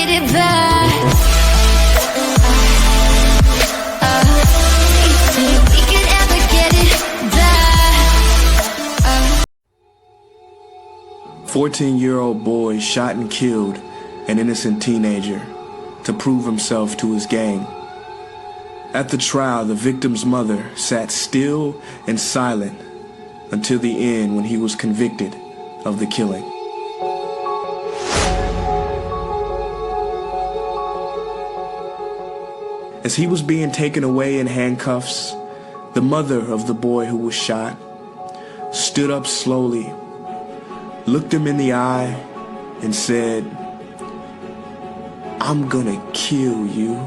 get it back. We could ever get it back. 14-year-old boy shot and killed an innocent teenager to prove himself to his gang. At the trial, the victim's mother sat still and silent until the end when he was convicted of the killing. As he was being taken away in handcuffs, the mother of the boy who was shot stood up slowly, looked him in the eye, and said, "I'm gonna kill you,"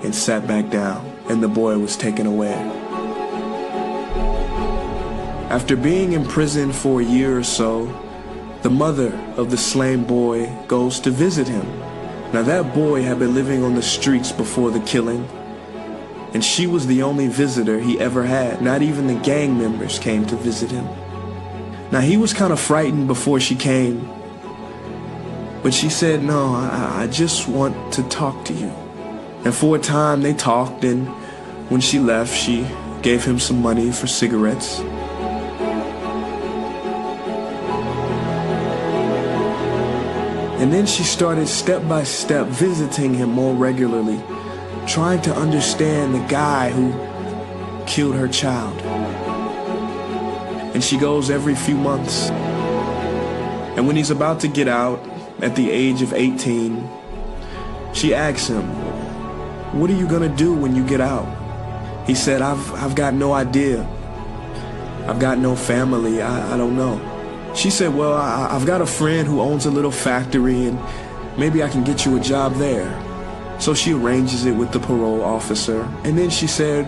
and sat back down, and the boy was taken away. After being in prison for a year or so, the mother of the slain boy goes to visit him. Now that boy had been living on the streets before the killing, and she was the only visitor he ever had. Not even the gang members came to visit him. Now he was kind of frightened before she came, but she said, "No, I just want to talk to you." And for a time they talked, and when she left, she gave him some money for cigarettes. And then she started step by step visiting him more regularly, trying to understand the guy who killed her child. And she goes every few months. And when he's about to get out at the age of 18, she asks him, "What are you gonna do when you get out?" He said, I've got no idea. I've got no family. I don't know." She said, "Well, I've got a friend who owns a little factory, and maybe I can get you a job there." So she arranges it with the parole officer. And then she said,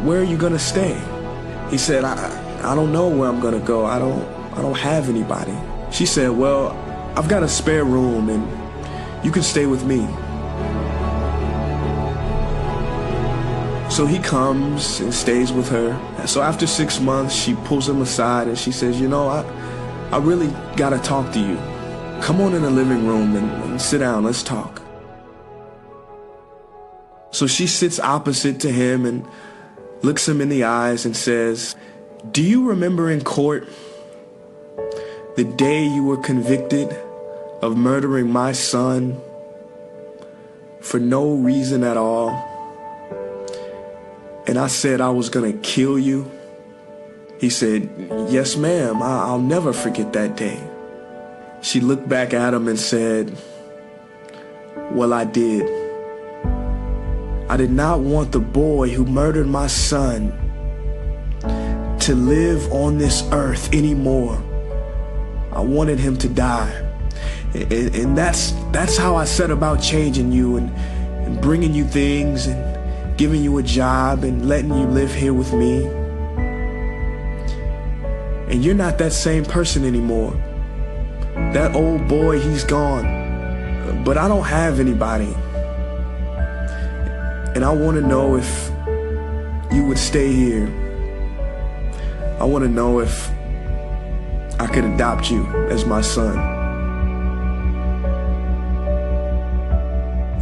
"Where are you gonna stay?" He said, I don't know where I'm gonna go. I don't have anybody." She said, "Well, I've got a spare room, and you can stay with me." So he comes and stays with her. So after 6 months, she pulls him aside and she says, "You know, I really gotta talk to you. Come on in the living room and sit down, let's talk." So she sits opposite to him and looks him in the eyes and says, "Do you remember in court the day you were convicted of murdering my son for no reason at all? And I said I was gonna kill you?" He said, "Yes, ma'am, I'll never forget that day." She looked back at him and said, "Well, I did. I did not want the boy who murdered my son to live on this earth anymore. I wanted him to die. And that's how I set about changing you and bringing you things and giving you a job and letting you live here with me. And you're not that same person anymore. That old boy, he's gone. But I don't have anybody. And I want to know if you would stay here. I want to know if I could adopt you as my son."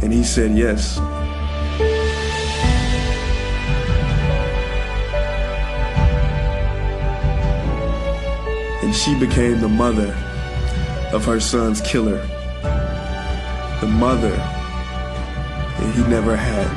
And he said yes. And she became the mother of her son's killer. The mother that he never had.